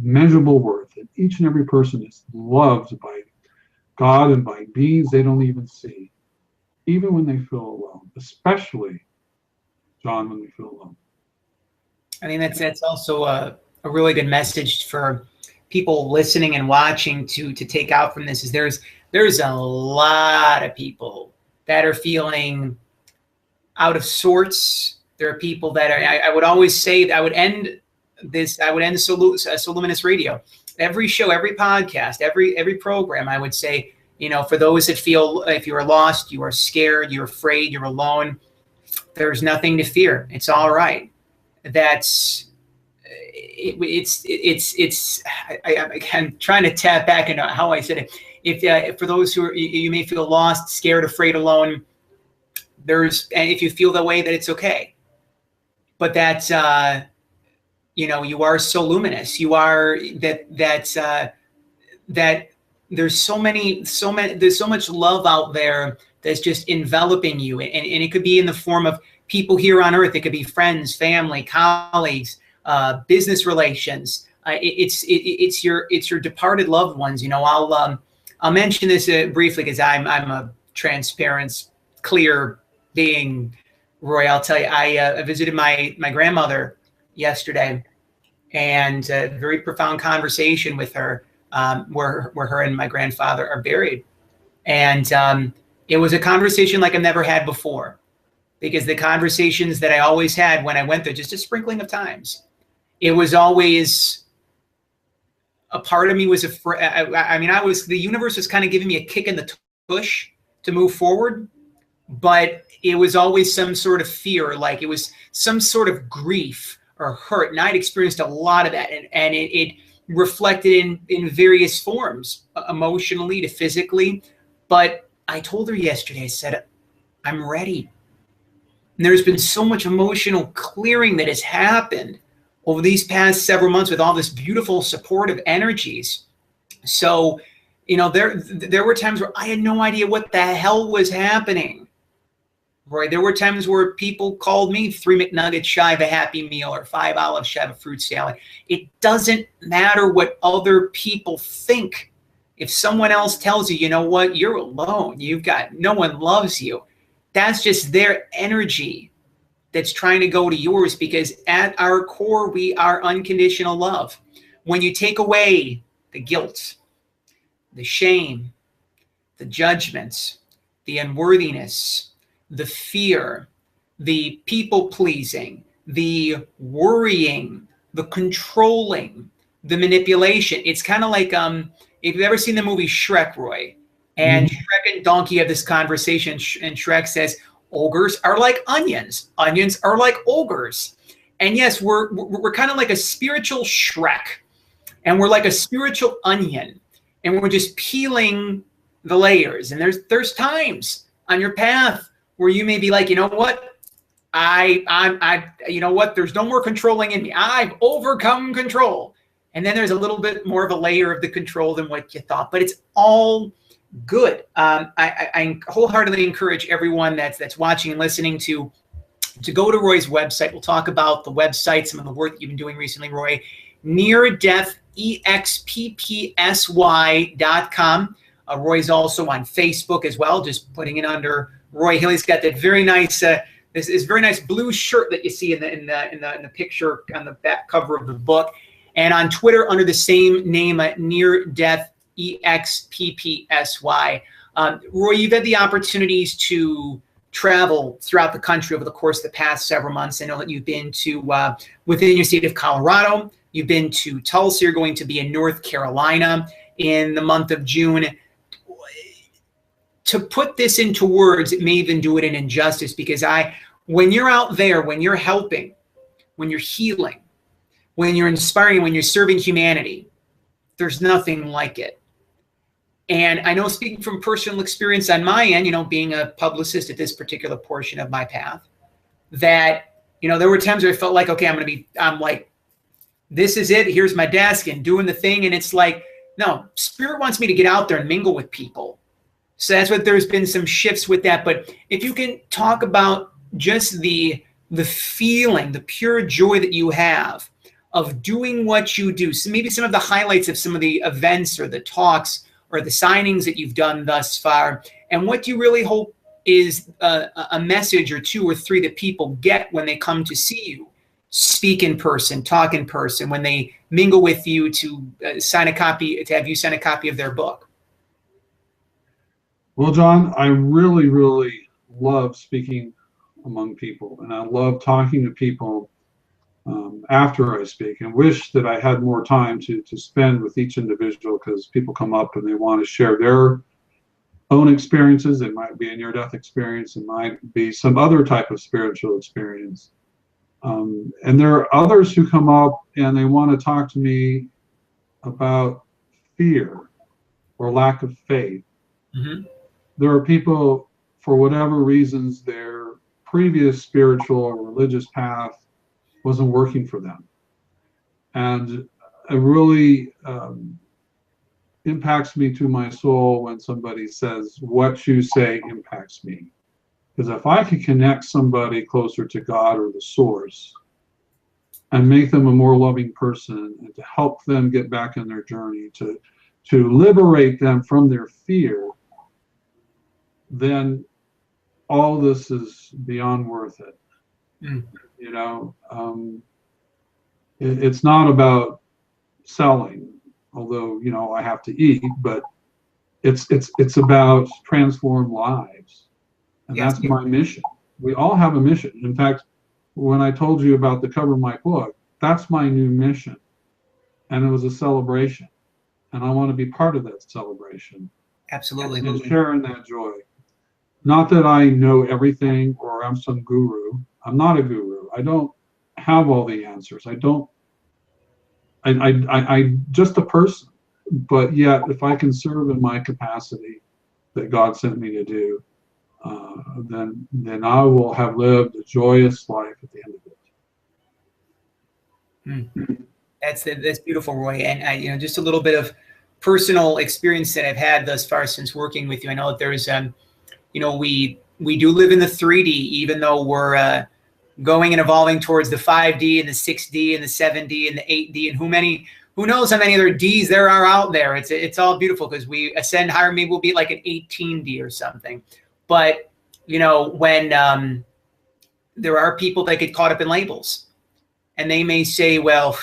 measurable worth, and each and every person is loved by God and by beings they don't even see, even when they feel alone, especially, John, when they feel alone. I mean, that's also a really good message for people listening and watching to take out from this. Is there's a lot of people that are feeling out of sorts. There are people that are, I would always say that I would end Soluminous Radio. Every show, every podcast, every program, I would say, you know, for those that feel if you are lost, you are scared, you're afraid, you're alone, there's nothing to fear. It's all right. I'm trying to tap back into how I said it. If for those who are, you may feel lost, scared, afraid, alone, and if you feel that way, that it's okay. But that's you know, you are so luminous. You are that there's so much love out there that's just enveloping you, and it could be in the form of people here on Earth. It could be friends, family, colleagues, business relations. It's your departed loved ones. You know, I'll mention this briefly because I'm a transparent, clear being, Roy. I'll tell you, I visited my grandmother yesterday, and a very profound conversation with her, where her and my grandfather are buried, and it was a conversation like I've never had before, because the conversations that I always had when I went there, just a sprinkling of times, it was always a part of me was the universe was kind of giving me a kick in the tush to move forward, but it was always some sort of fear, like it was some sort of grief or hurt. And I'd experienced a lot of that, and it reflected in various forms, emotionally to physically. But I told her yesterday, I said, I'm ready. And there's been so much emotional clearing that has happened over these past several months with all this beautiful supportive energies. So, you know, there were times where I had no idea what the hell was happening. Right? There were times where people called me 3 McNuggets shy of a Happy Meal or 5 olives shy of a fruit salad. It doesn't matter what other people think. If someone else tells you, you know what, you're alone, no one loves you, that's just their energy that's trying to go to yours, because at our core, we are unconditional love. When you take away the guilt, the shame, the judgments, the unworthiness, the fear, the people pleasing, the worrying, the controlling, the manipulation. It's kind of like, if you've ever seen the movie Shrek, Roy, and Shrek and Donkey have this conversation, and Shrek says, ogres are like onions. Onions are like ogres. And yes, we're kind of like a spiritual Shrek, and we're like a spiritual onion, and we're just peeling the layers. And there's times on your path where you may be like, you know what? You know what? There's no more controlling in me. I've overcome control. And then there's a little bit more of a layer of the control than what you thought, but it's all good. I wholeheartedly encourage everyone that's watching and listening to go to Roy's website. We'll talk about the website, some of the work that you've been doing recently, Roy. NearDeathExPPSY.com. Roy's also on Facebook as well, just putting it under Roy Hill. He's got that very nice this very nice blue shirt that you see in the picture on the back cover of the book, and on Twitter under the same name, Near Death EXPPSY. Roy, you've had the opportunities to travel throughout the country over the course of the past several months. I know that you've been to within your state of Colorado. You've been to Tulsa. You're going to be in North Carolina in the month of June. To put this into words, it may even do it an injustice, because when you're out there, when you're helping, when you're healing, when you're inspiring, when you're serving humanity, there's nothing like it. And I know, speaking from personal experience on my end, being a publicist at this particular portion of my path, that, there were times where I felt like, okay, I'm like, this is it. Here's my desk and doing the thing. And it's like, no, Spirit wants me to get out there and mingle with people. So that's what there's been some shifts with that. But if you can talk about just the feeling, the pure joy that you have of doing what you do. So maybe some of the highlights of some of the events or the talks or the signings that you've done thus far, and what do you really hope is a message or two or three that people get when they come to see you, speak in person, talk in person, when they mingle with you to have you sign a copy of their book? Well, John, I really, really love speaking among people, and I love talking to people after I speak, and wish that I had more time to spend with each individual, because people come up and they want to share their own experiences. It might be a near-death experience. It might be some other type of spiritual experience. And there are others who come up and they want to talk to me about fear or lack of faith. Mm-hmm. There are people, for whatever reasons, their previous spiritual or religious path wasn't working for them. And it really impacts me to my soul when somebody says, what you say impacts me. Because if I could connect somebody closer to God or the source and make them a more loving person, and to help them get back in their journey, to liberate them from their fear, then all this is beyond worth it. Mm. It's not about selling, although I have to eat, but it's about transform lives, and yes, that's my mission. We all have a mission. In fact, when I told you about the cover of my book, that's my new mission, and it was a celebration, and I want to be part of that celebration. Absolutely, and sharing that joy. Not that I know everything or I'm some guru. I'm not a guru. I don't have all the answers. I just a person. But yet, if I can serve in my capacity that God sent me to do, then I will have lived a joyous life at the end of it. That's beautiful, Roy. And I, just a little bit of personal experience that I've had thus far since working with you. I know that there's we do live in the 3D, even though we're going and evolving towards the 5D and the 6D and the 7D and the 8D and who knows how many other Ds there are out there. It's all beautiful because we ascend higher. Maybe we'll be like an 18D or something. But, you know, when there are people that get caught up in labels, and they may say, well,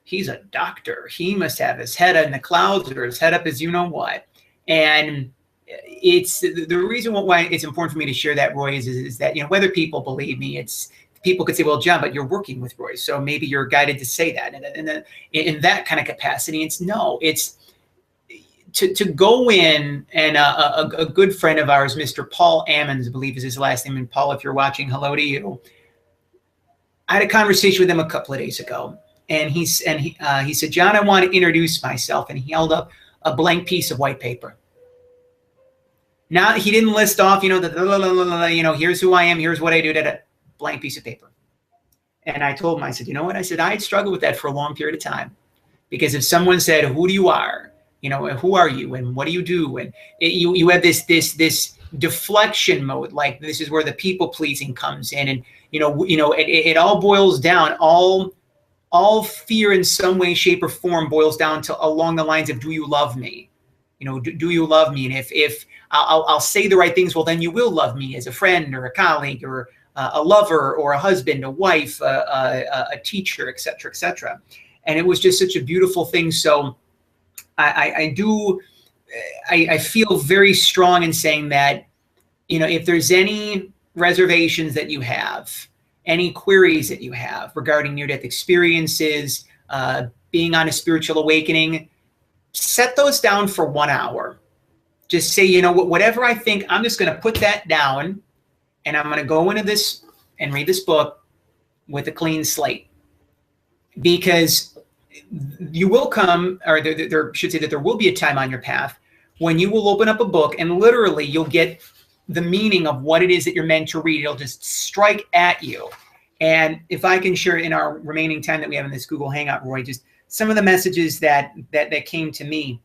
he's a doctor. He must have his head in the clouds or his head up as you know what. And it's the reason why it's important for me to share that, Roy, is that, you know, whether people believe me, it's people could say, well, John, but you're working with Roy, so maybe you're guided to say that. And in that kind of capacity, it's to go in, and a good friend of ours, Mr. Paul Ammons, I believe is his last name. And Paul, if you're watching, hello to you. I had a conversation with him a couple of days ago, and he said, John, I want to introduce myself. And he held up a blank piece of white paper. Now, he didn't list off, you know, here's who I am, here's what I do, blank piece of paper. And I told him, I said, you know what? I said, I had struggled with that for a long period of time. Because if someone said, who do you are? You know, who are you and what do you do? And you have this deflection mode, like this is where the people pleasing comes in. And, it all boils down, all fear in some way, shape or form boils down to along the lines of, do you love me? You know, do you love me? And if I'll say the right things, well, then you will love me as a friend or a colleague or a lover or a husband, a wife, a teacher, et cetera, et cetera. And it was just such a beautiful thing. So I feel very strong in saying that, you know, if there's any reservations that you have, any queries that you have regarding near-death experiences, being on a spiritual awakening, set those down for 1 hour. Just say, you know what, whatever I think, I'm just going to put that down, and I'm going to go into this and read this book with a clean slate. Because you will come, or there should say that there will be a time on your path when you will open up a book and literally you'll get the meaning of what it is that you're meant to read. It'll just strike at you. And if I can share in our remaining time that we have in this Google Hangout, Roy, just some of the messages that came to me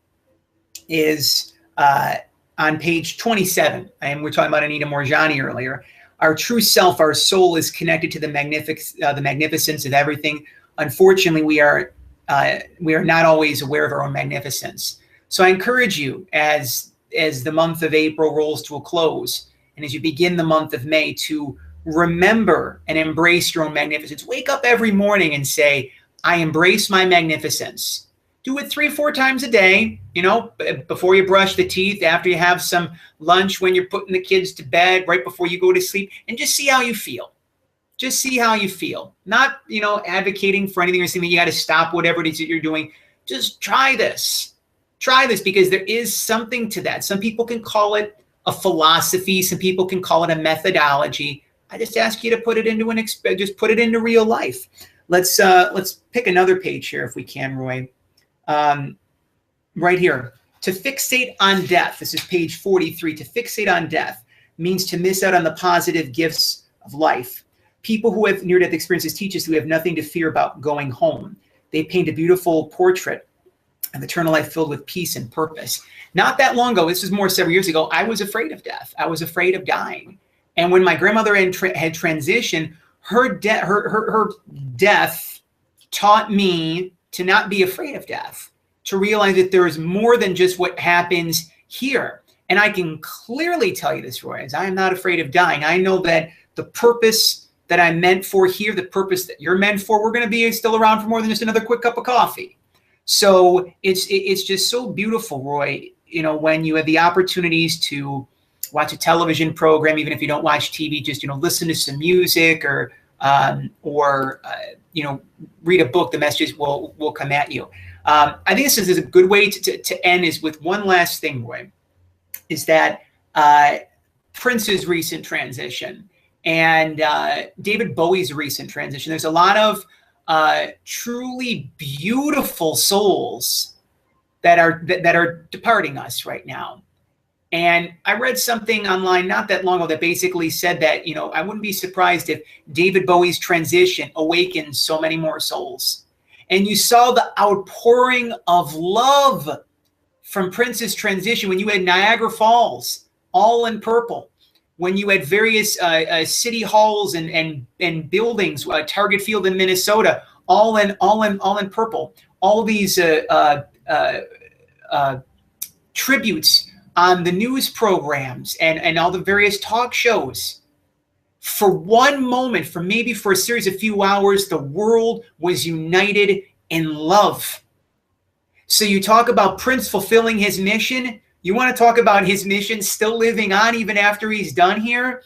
is on page 27, and we're talking about Anita Morjani earlier. Our true self, our soul, is connected to the magnificence of everything. Unfortunately, we are not always aware of our own magnificence. So I encourage you, as the month of April rolls to a close, and as you begin the month of May, to remember and embrace your own magnificence. Wake up every morning and say, I embrace my magnificence. Do it 3-4 times a day, you know, before you brush the teeth, after you have some lunch, when you're putting the kids to bed, right before you go to sleep, and just see how you feel. Just see how you feel. Not, you know, advocating for anything or saying that you got to stop whatever it is that you're doing. Just try this. Try this, because there is something to that. Some people can call it a philosophy. Some people can call it a methodology. I just ask you to put it into just put it into real life. Let's pick another page here if we can, Roy. Right here. To fixate on death. This is page 43. To fixate on death means to miss out on the positive gifts of life. People who have near-death experiences teach us we have nothing to fear about going home. They paint a beautiful portrait of eternal life filled with peace and purpose. Not that long ago, this is more several years ago, I was afraid of death. I was afraid of dying. And when my grandmother had transitioned, her death taught me to not be afraid of death, to realize that there is more than just what happens here. And I can clearly tell you this, Roy, as I am not afraid of dying. I know that the purpose that I'm meant for here, the purpose that you're meant for, we're going to be still around for more than just another quick cup of coffee. So it's just so beautiful, Roy, you know, when you have the opportunities to watch a television program, even if you don't watch TV, just, you know, listen to some music or you know, read a book, the messages will come at you. I think this is a good way to end is with one last thing, Roy, is that Prince's recent transition and David Bowie's recent transition. There's a lot of truly beautiful souls that are departing us right now. And I read something online not that long ago that basically said that, you know, I wouldn't be surprised if David Bowie's transition awakens so many more souls. And you saw the outpouring of love from Prince's transition when you had Niagara Falls all in purple, when you had various city halls and buildings, Target Field in Minnesota, all in purple. all these tributes on the news programs and all the various talk shows. For one moment, for a series of few hours, the world was united in love. So you talk about Prince fulfilling his mission. You want to talk about his mission still living on even after he's done here?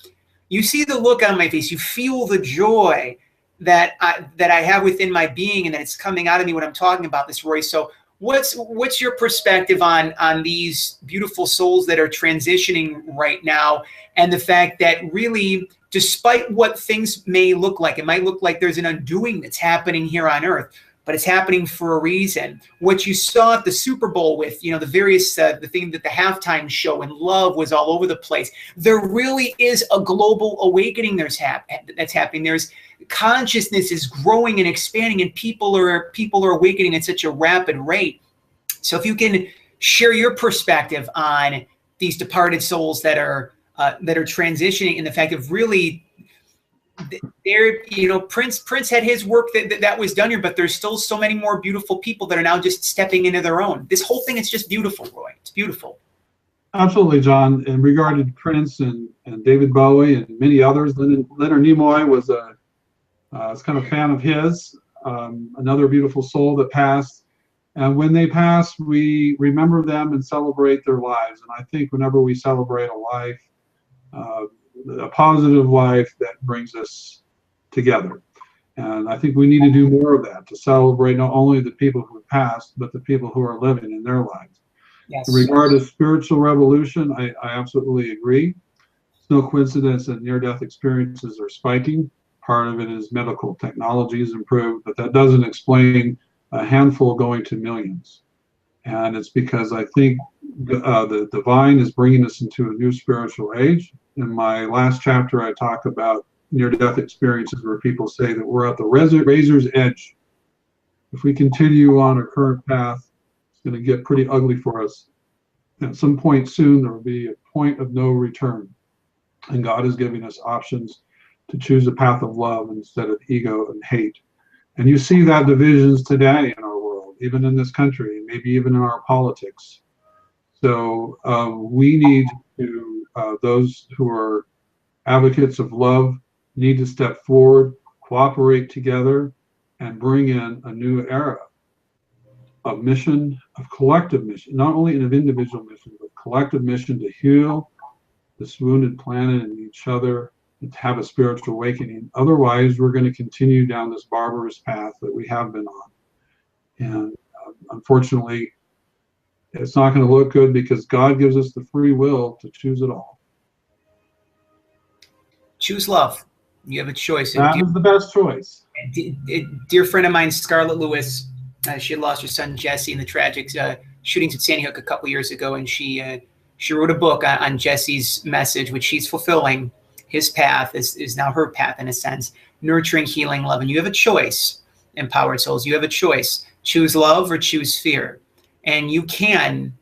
You see the look on my face. You feel the joy that I have within my being, and that it's coming out of me when I'm talking about this, Roy. So what's your perspective on these beautiful souls that are transitioning right now, and the fact that really, despite what things may look like, it might look like there's an undoing that's happening here on earth, but it's happening for a reason. What you saw at the Super Bowl with, the various, the thing that the halftime show and love was all over the place. There really is a global awakening that's happening. There's consciousness is growing and expanding, and people are awakening at such a rapid rate. So if you can share your perspective on these departed souls that are transitioning, and the fact of really, Prince had his work that was done here, but there's still so many more beautiful people that are now just stepping into their own. This whole thing is just beautiful, Roy. It's beautiful. Absolutely, John. In regard to Prince and David Bowie and many others, Leonard Nimoy was kind of fan of his. Another beautiful soul that passed. And when they pass, we remember them and celebrate their lives. And I think whenever we celebrate a life, a positive life, that brings us together. And I think we need to do more of that, to celebrate not only the people who have passed, but the people who are living in their lives. Yes. In regard to spiritual revolution, I absolutely agree. It's no coincidence that near-death experiences are spiking. Part of it is medical technology has improved, but that doesn't explain a handful going to millions. And it's because I think the divine is bringing us into a new spiritual age. In my last chapter, I talk about near-death experiences where people say that we're at the razor's edge. If we continue on our current path, it's going to get pretty ugly for us. At some point soon, there will be a point of no return. And God is giving us options to choose a path of love instead of ego and hate. And you see that divisions today in our world, even in this country, and maybe even in our politics. So we need to, those who are advocates of love need to step forward, cooperate together, and bring in a new era of mission, of collective mission, not only of individual mission, but collective mission to heal this wounded planet and each other, and to have a spiritual awakening. Otherwise, we're going to continue down this barbarous path that we have been on. And unfortunately, it's not going to look good, because God gives us the free will to choose it all. Choose love. You have a choice. That is the best choice. Dear friend of mine, Scarlett Lewis, she had lost her son Jesse in the tragic shootings at Sandy Hook a couple years ago, and she wrote a book on Jesse's message, which she's fulfilling. His path is now her path, in a sense, nurturing, healing, love. And you have a choice, empowered souls. You have a choice. Choose love or choose fear. And you can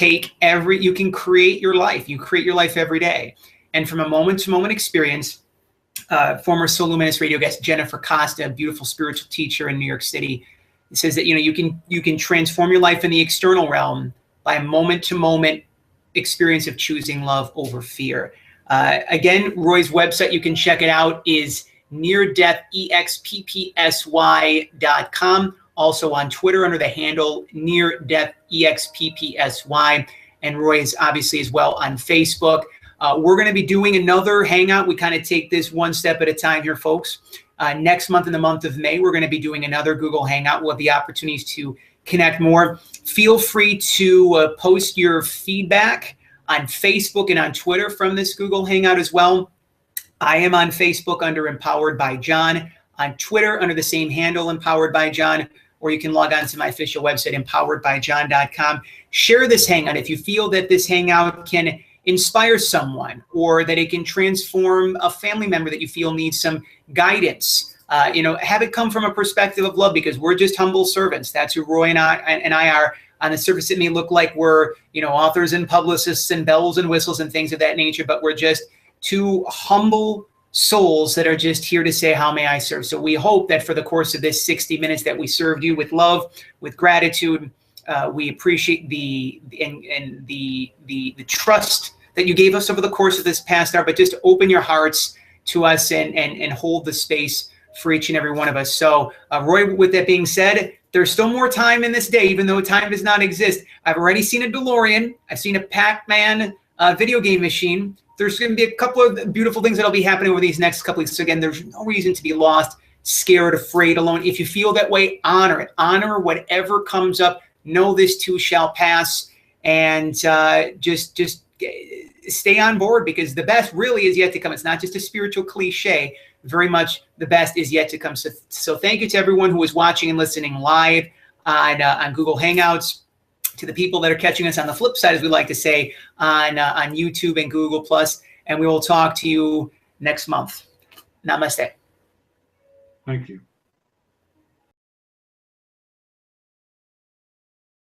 you can create your life. You create your life every day. And from a moment-to-moment experience, former Soul Luminous radio guest Jennifer Costa, a beautiful spiritual teacher in New York City, says that you can transform your life in the external realm by a moment-to-moment experience of choosing love over fear. Again, Roy's website, you can check it out, is neardeathexppsy.com. Also on Twitter under the handle neardeathexppsy. And Roy is obviously as well on Facebook. We're going to be doing another Hangout. We kind of take this one step at a time here, folks. Next month, in the month of May, we're going to be doing another Google Hangout. We'll have the opportunities to connect more. Feel free to post your feedback on Facebook and on Twitter from this Google Hangout as well. I am on Facebook under Empowered by John, on Twitter under the same handle, Empowered by John, or you can log on to my official website, empoweredbyjohn.com. Share this Hangout if you feel that this Hangout can inspire someone, or that it can transform a family member that you feel needs some guidance. Have it come from a perspective of love, because we're just humble servants. That's who Roy and I are. On the surface, it may look like we're, authors and publicists and bells and whistles and things of that nature, but we're just two humble souls that are just here to say, how may I serve? So we hope that for the course of this 60 minutes that we served you with love, with gratitude, we appreciate the trust that you gave us over the course of this past hour, but just open your hearts to us and hold the space for each and every one of us. So Roy, with that being said, there's still more time in this day, even though time does not exist. I've already seen a DeLorean. I've seen a Pac-Man video game machine. There's going to be a couple of beautiful things that'll be happening over these next couple of weeks. So again, there's no reason to be lost, scared, afraid, alone. If you feel that way, honor it. Honor whatever comes up. Know this too shall pass. And just stay on board, because the best really is yet to come. It's not just a spiritual cliche. Very much the best is yet to come. So thank you to everyone who is watching and listening live on Google Hangouts, to the people that are catching us on the flip side, as we like to say, on YouTube and Google+. And we will talk to you next month. Namaste. Thank you.